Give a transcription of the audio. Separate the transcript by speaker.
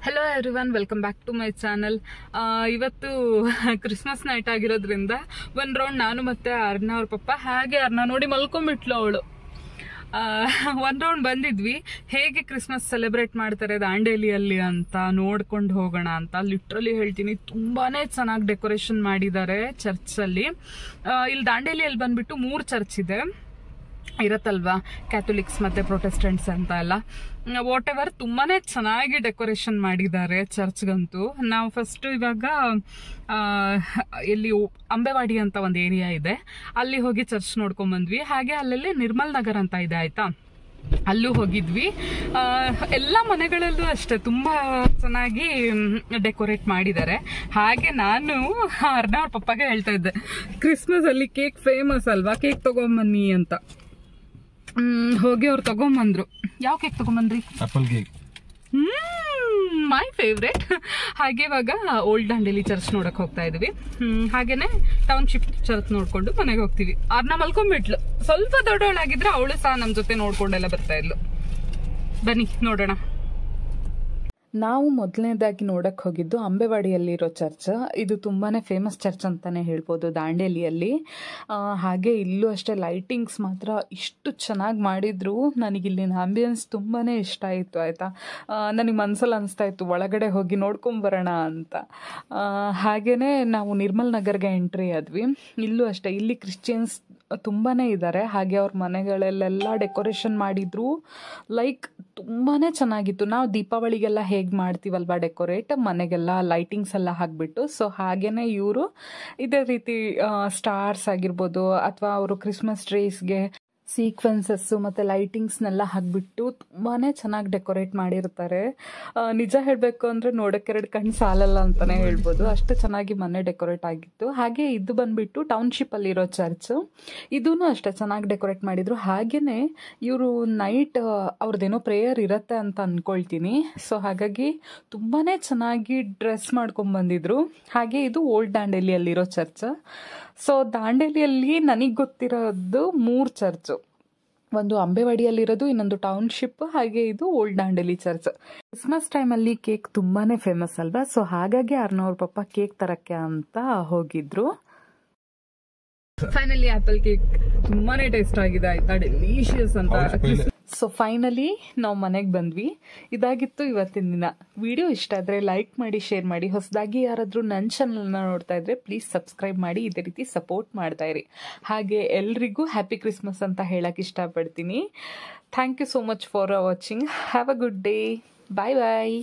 Speaker 1: Hello everyone, welcome back to my channel. ಇವತ್ತು Christmas night ಆಗಿರೋದ್ರಿಂದ ಒಂದು ರೌಂಡ್ ನಾನು ಮತ್ತೆ ಅರ್ನಾ ಅವ್ರ ಪಪ್ಪ ಹಾಗೆ ಅರ್ನಾ ನೋಡಿ ಮಲ್ಕೊಂಡ್ಬಿಟ್ಲು ಅವಳು. ಒಂದು ರೌಂಡ್ ಬಂದಿದ್ವಿ, ಹೇಗೆ ಕ್ರಿಸ್ಮಸ್ ಸೆಲೆಬ್ರೇಟ್ ಮಾಡ್ತಾರೆ ದಾಂಡೇಲಿಯಲ್ಲಿ ಅಂತ ನೋಡ್ಕೊಂಡು ಹೋಗೋಣ ಅಂತ. ಲಿಟ್ರಲಿ ಹೇಳ್ತೀನಿ, ತುಂಬಾನೇ ಚೆನ್ನಾಗಿ ಡೆಕೋರೇಷನ್ ಮಾಡಿದ್ದಾರೆ ಚರ್ಚಲ್ಲಿ. ಇಲ್ಲಿ ದಾಂಡೇಲಿಯಲ್ಲಿ ಬಂದ್ಬಿಟ್ಟು 3 ಚರ್ಚ್ ಇದೆ ಇರತ್ತಲ್ವಾ, ಕ್ಯಾಥೋಲಿಕ್ಸ್ ಮತ್ತೆ ಪ್ರೊಟೆಸ್ಟೆಂಟ್ಸ್ ಅಂತ ಎಲ್ಲ. ವಾಟ್ ಎವರ್ ತುಂಬಾನೇ ಚೆನ್ನಾಗಿ ಡೆಕೋರೇಷನ್ ಮಾಡಿದ್ದಾರೆ ಚರ್ಚ್ಗಂತೂ. ನಾವು ಫಸ್ಟ್ ಇವಾಗ ಇಲ್ಲಿ ಅಂಬೆವಾಡಿ ಅಂತ ಒಂದು ಏರಿಯಾ ಇದೆ, ಅಲ್ಲಿ ಹೋಗಿ ಚರ್ಚ್ ನೋಡ್ಕೊಂಡ್ ಬಂದ್ವಿ. ಹಾಗೆ ಅಲ್ಲಲ್ಲಿ ನಿರ್ಮಲ್ ನಗರ್ ಅಂತ ಇದೆ ಆಯ್ತಾ, ಅಲ್ಲೂ ಹೋಗಿದ್ವಿ. ಎಲ್ಲ ಮನೆಗಳಲ್ಲೂ ಅಷ್ಟೇ ತುಂಬಾ ಚೆನ್ನಾಗಿ ಡೆಕೋರೇಟ್ ಮಾಡಿದ್ದಾರೆ. ಹಾಗೆ ನಾನು ಅರ್ನಾ ಅವ್ರ ಪಪ್ಪಗೆ ಹೇಳ್ತಾ ಇದ್ದೆ, ಕ್ರಿಸ್ಮಸ್ ಅಲ್ಲಿ ಕೇಕ್ ಫೇಮಸ್ ಅಲ್ವಾ, ಕೇಕ್ ತಗೊಂಬನ್ನಿ ಅಂತ. ಹೋಗಿ ಅವ್ರು ತಗೊಂಬಂದ್ರು. ಯಾವ ಕೇಕ್ ತಗೊಂಬಂದ್ರಿ?
Speaker 2: Apple cake,
Speaker 1: my favourite. ಹಾಗೆ ಇವಾಗ ಓಲ್ಡ್ ದಾಂಡೇಲಿ ಚರ್ಚ್ ನೋಡಕ್ ಹೋಗ್ತಾ ಇದೀವಿ. ಹಾಗೇನೆ ಟೌನ್ಶಿಪ್ ಚರ್ಚ್ ನೋಡ್ಕೊಂಡು ಮನೆಗೆ ಹೋಗ್ತೀವಿ. ಅರ್ನಾ ಮಲ್ಕೊಂಡ್ಬಿಟ್ಲು. ಸ್ವಲ್ಪ ದೊಡ್ಡವಳಾಗಿದ್ರೆ ಅವಳು ಸಹ ನಮ್ ಜೊತೆ ನೋಡ್ಕೊಂಡೆಲ್ಲ ಬರ್ತಾ ಇದ್ಲು. ಬನ್ನಿ ನೋಡೋಣ. ನಾವು ಮೊದಲನೇದಾಗಿ ನೋಡಕ್ ಹೋಗಿದ್ದು ಅಂಬೆವಾಡಿಯಲ್ಲಿರೋ ಚರ್ಚ್. ಇದು ತುಂಬಾನೇ ಫೇಮಸ್ ಚರ್ಚ್ ಅಂತಾನೆ ಹೇಳ್ಬೋದು ದಾಂಡೇಲಿಯಲ್ಲಿ. ಹಾಗೆ ಇಲ್ಲೂ ಅಷ್ಟೇ ಲೈಟಿಂಗ್ಸ್ ಮಾತ್ರ ಇಷ್ಟು ಚೆನ್ನಾಗಿ ಮಾಡಿದ್ರು. ನನಗಿಲ್ಲಿನ ಆಂಬಿಯನ್ಸ್ ತುಂಬಾನೇ ಇಷ್ಟ ಆಯಿತು ಆಯಿತಾ. ನನಗೆ ಮನಸ್ಸಲ್ಲಿ ಅನಿಸ್ತಾ ಇತ್ತು ಒಳಗಡೆ ಹೋಗಿ ನೋಡ್ಕೊಂಬರೋಣ ಅಂತ. ಹಾಗೆಯೇ ನಾವು ನಿರ್ಮಲ್ ನಗರ್ಗೆ ಎಂಟ್ರಿ ಆದ್ವಿ. ಇಲ್ಲೂ ಅಷ್ಟೇ, ಇಲ್ಲಿ ಕ್ರಿಶ್ಚಿಯನ್ಸ್ ತುಂಬಾನೇ ಇದ್ದಾರೆ. ಹಾಗೆ ಅವ್ರ ಮನೆಗಳಲ್ಲೆಲ್ಲ ಡೆಕೋರೇಷನ್ ಮಾಡಿದ್ರು, ಲೈಕ್ ತುಂಬಾನೇ ಚೆನ್ನಾಗಿತ್ತು. ನಾವು ದೀಪಾವಳಿಗೆಲ್ಲ ಹೇಗೆ ಮಾಡ್ತೀವಲ್ವಾ ಡೆಕೋರೇಟ್, ಮನೆಗೆಲ್ಲ ಲೈಟಿಂಗ್ಸ್ ಎಲ್ಲ ಹಾಕ್ಬಿಟ್ಟು, ಸೊ ಹಾಗೇನೆ ಇವರು ಇದೇ ರೀತಿ ಸ್ಟಾರ್ಸ್ ಆಗಿರ್ಬೋದು ಅಥವಾ ಅವರು ಕ್ರಿಸ್ಮಸ್ ಟ್ರೀಸ್ಗೆ ಸೀಕ್ವೆನ್ಸಸ್ಸು ಮತ್ತು ಲೈಟಿಂಗ್ಸ್ನೆಲ್ಲ ಹಾಕ್ಬಿಟ್ಟು ತುಂಬಾ ಚೆನ್ನಾಗಿ ಡೆಕೋರೇಟ್ ಮಾಡಿರ್ತಾರೆ. ನಿಜ ಹೇಳಬೇಕು ಅಂದರೆ ನೋಡೋಕ್ಕೆ 2 ಕಣ್ಣು ಸಾಲಲ್ಲ ಅಂತಲೇ ಹೇಳ್ಬೋದು, ಅಷ್ಟು ಚೆನ್ನಾಗಿ ಮನೆ ಡೆಕೋರೇಟ್ ಆಗಿತ್ತು. ಹಾಗೆ ಇದು ಬಂದುಬಿಟ್ಟು ಟೌನ್ಶಿಪ್ಪಲ್ಲಿರೋ ಚರ್ಚು, ಇದೂ ಅಷ್ಟೇ ಚೆನ್ನಾಗಿ ಡೆಕೋರೇಟ್ ಮಾಡಿದರು. ಹಾಗೆಯೇ ಇವರು ನೈಟ್ ಅವ್ರದ್ದೇನೋ ಪ್ರೇಯರ್ ಇರುತ್ತೆ ಅಂತ ಅಂದ್ಕೊಳ್ತೀನಿ. ಸೊ ಹಾಗಾಗಿ ತುಂಬಾ ಚೆನ್ನಾಗಿ ಡ್ರೆಸ್ ಮಾಡ್ಕೊಂಡ್ಬಂದಿದ್ರು. ಹಾಗೆ ಇದು ಓಲ್ಡ್ ದಾಂಡೇಲಿಯಲ್ಲಿರೋ ಚರ್ಚ್. ಸೊ ದಾಂಡೇಲಿಯಲ್ಲಿ ನನಗೆ ಗೊತ್ತಿರೋದು 3 ಚರ್ಚು, ಒಂದು ಅಂಬೆವಾಡಿಯಲ್ಲಿರೋದು, ಇನ್ನೊಂದು ಟೌನ್ಶಿಪ್, ಹಾಗೆ ಇದು ಓಲ್ಡ್ ದಾಂಡೇಲಿ ಚರ್ಚ್. ಕ್ರಿಸ್ಮಸ್ ಟೈಮಲ್ಲಿ ಕೇಕ್ ತುಂಬಾನೇ ಫೇಮಸ್ ಅಲ್ವಾ, ಸೊ ಹಾಗಾಗಿ ಅರ್ನಾ ಅವ್ರ ಪಪ್ಪ ಕೇಕ್ ತರಕ್ಕೆ ಅಂತ ಹೋಗಿದ್ರು. ಫೈನಲಿ ಆಪಲ್ ಕೇಕ್ ತುಂಬಾನೇ ಟೇಸ್ಟ್ ಆಗಿದೆ ಆಯ್ತಾ, ಡೆಲಿಷಿಯಸ್ ಅಂತ. ಸೊ ಫೈನಲಿ ನಾವು ಮನೆಗೆ ಬಂದ್ವಿ. ಇದಾಗಿತ್ತು ಇವತ್ತಿನ ದಿನ. ವಿಡಿಯೋ ಇಷ್ಟ ಆದರೆ ಲೈಕ್ ಮಾಡಿ, ಶೇರ್ ಮಾಡಿ. ಹೊಸದಾಗಿ ಯಾರಾದರೂ ನನ್ನ ಚಾನಲ್ನ ನೋಡ್ತಾ ಇದ್ರೆ ಪ್ಲೀಸ್ ಸಬ್ಸ್ಕ್ರೈಬ್ ಮಾಡಿ, ಇದೇ ರೀತಿ ಸಪೋರ್ಟ್ ಮಾಡ್ತಾ ಇರಿ. ಹಾಗೆ ಎಲ್ರಿಗೂ ಹ್ಯಾಪಿ ಕ್ರಿಸ್ಮಸ್ ಅಂತ ಹೇಳಕ್ಕೆ ಇಷ್ಟಪಡ್ತೀನಿ. Thank you so much for watching. Have a good day. Bye bye.